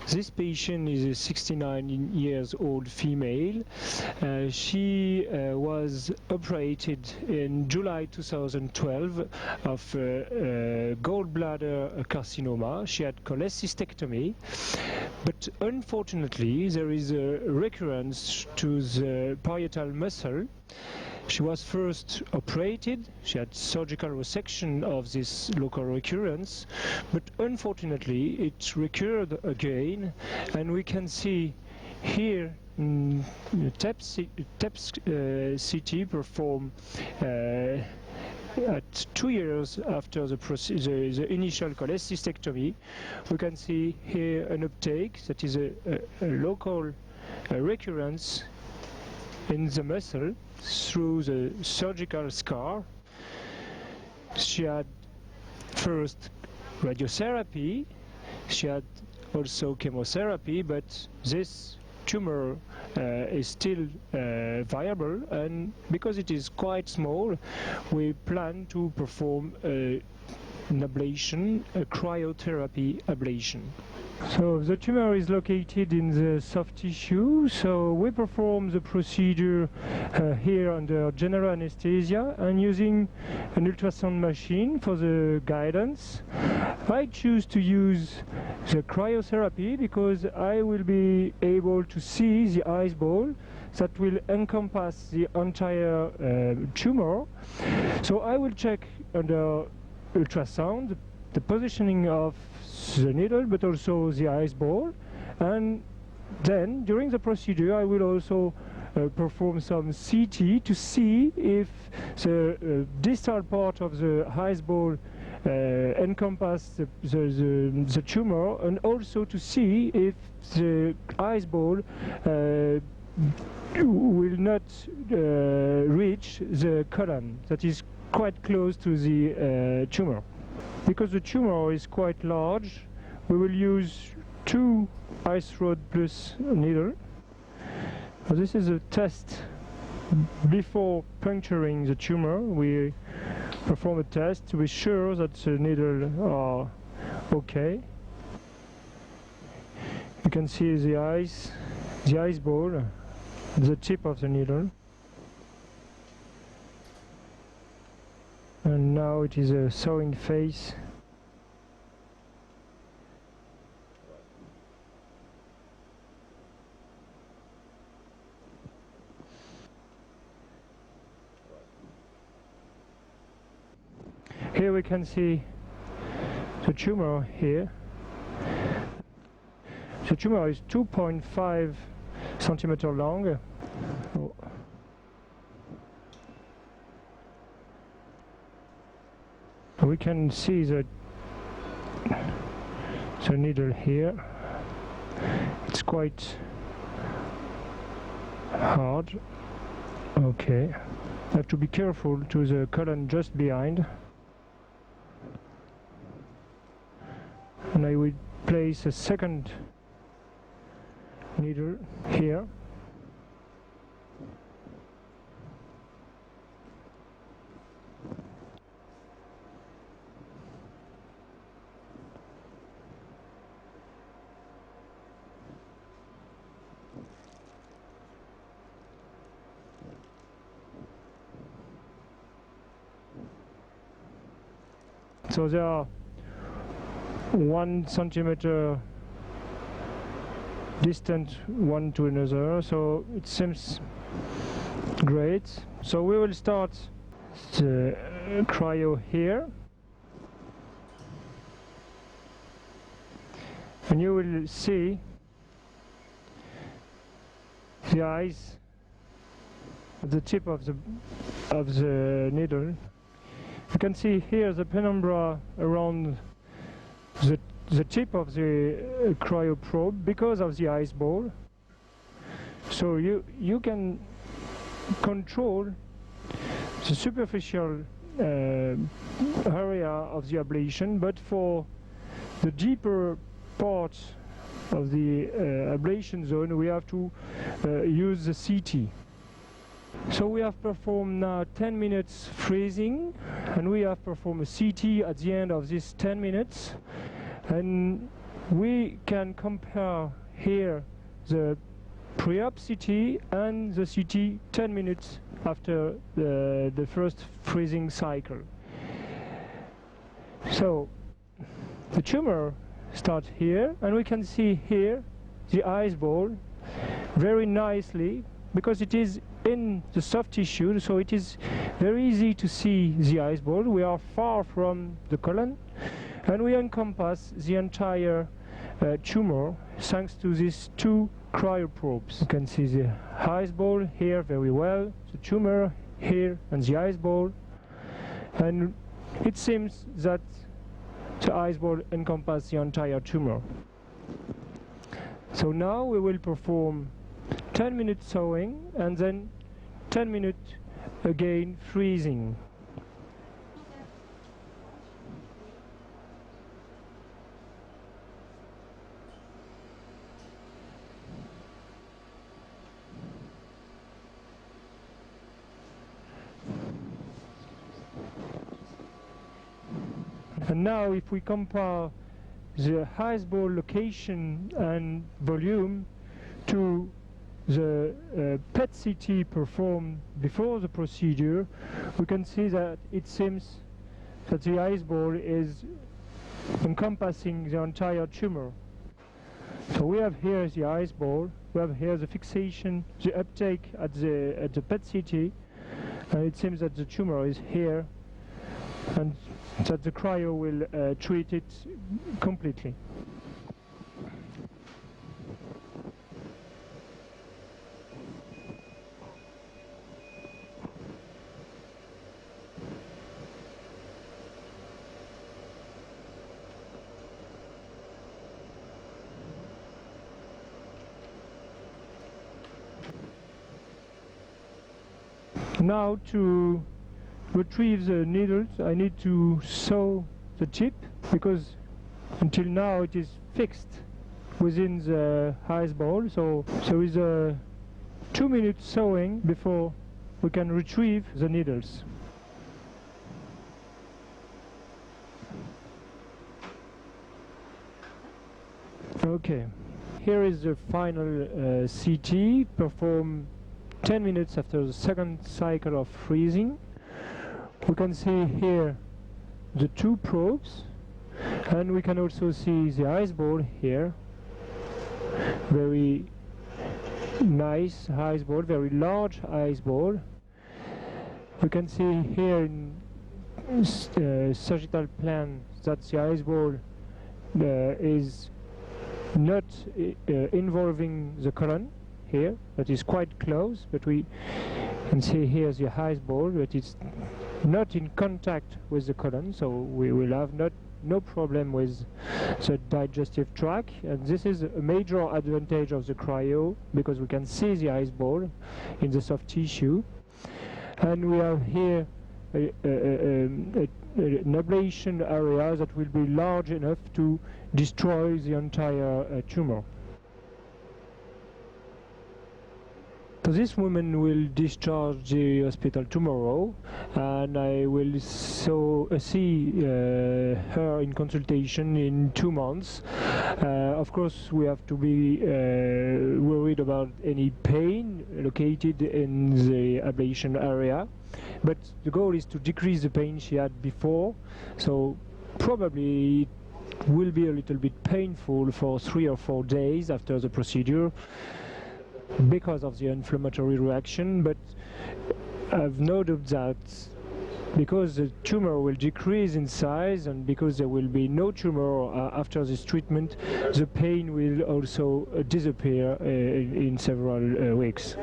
This patient is a 69 years old female. She was operated in July 2012 of gallbladder carcinoma. She had cholecystectomy, but unfortunately there is a recurrence to the parietal muscle. She was first operated, she had surgical resection of this local recurrence, but unfortunately it recurred again, and we can see here TEP CT performed at 2 years after the initial cholecystectomy. We can see here an uptake that is a local recurrence in the muscle through the surgical scar. She had first radiotherapy, she had also chemotherapy, but this tumor is still viable, and because it is quite small, we plan to perform an ablation, a cryotherapy ablation. So the tumor is located in the soft tissue, so we perform the procedure here under general anesthesia and using an ultrasound machine for the guidance. I choose to use the cryotherapy because I will be able to see the ice ball that will encompass the entire tumor. So I will check under ultrasound the positioning of the needle, but also the ice ball, and then during the procedure I will also perform some CT to see if the distal part of the ice ball encompass the tumor, and also to see if the ice ball will not reach the colon that is quite close to the tumor. Because the tumor is quite large, we will use 2 ice rod plus needle. This is a test before puncturing the tumor. We perform a test to be sure that the needle are okay. You can see the ice ball, the tip of the needle. And now it is a thawing phase. Here we can see the tumor here. The tumor is 2.5 centimeter long. Oh. We can see the needle here. It's quite hard. Okay. I have to be careful to the colon just behind. And I will place a second needle here. So they are 1 centimeter distant one to another, so it seems great. So we will start the cryo here, and you will see the eyes at the tip of the needle. You can see here the penumbra around the tip of the cryoprobe because of the ice ball. So you can control the superficial area of the ablation, but for the deeper part of the ablation zone we have to use the CT. So we have performed now 10 minutes freezing, and we have performed a CT at the end of this 10 minutes. And we can compare here the pre-op CT and the CT 10 minutes after the first freezing cycle. So the tumor starts here, and we can see here the ice ball very nicely because it is in the soft tissue, so it is very easy to see the ice ball. We are far from the colon, and we encompass the entire tumor thanks to these two cryoprobes. You can see the ice ball here very well, the tumor here, and the ice ball, and it seems that the ice ball encompasses the entire tumor. So now we will perform 10 minutes thawing and then 10 minutes again freezing. And now if we compare the ice ball location and volume to the PET CT performed before the procedure, we can see that it seems that the ice ball is encompassing the entire tumor. So we have here the ice ball, we have here the fixation, the uptake at the PET CT, and it seems that the tumor is here, and that the cryo will treat it completely. Now to retrieve the needles, I need to sew the tip because until now it is fixed within the ice ball. So there is a 2-minute sewing before we can retrieve the needles. Okay, here is the final CT performed 10 minutes after the second cycle of freezing. We can see here the two probes, and we can also see the ice ball here. Very nice ice ball, very large ice ball. We can see here in sagittal plan that the ice ball is not involving the colon here, that is quite close, but we can see here the ice ball, but it's not in contact with the colon, so we will have no problem with the digestive tract, and this is a major advantage of the cryo because we can see the ice ball in the soft tissue. And we have here an ablation area that will be large enough to destroy the entire tumor. So this woman will discharge the hospital tomorrow, and I will see her in consultation in 2 months. Of course, we have to be worried about any pain located in the ablation area, but the goal is to decrease the pain she had before, so probably it will be a little bit painful for 3 or 4 days after the procedure because of the inflammatory reaction, but I've noted that because the tumor will decrease in size and because there will be no tumor after this treatment, the pain will also disappear in several weeks.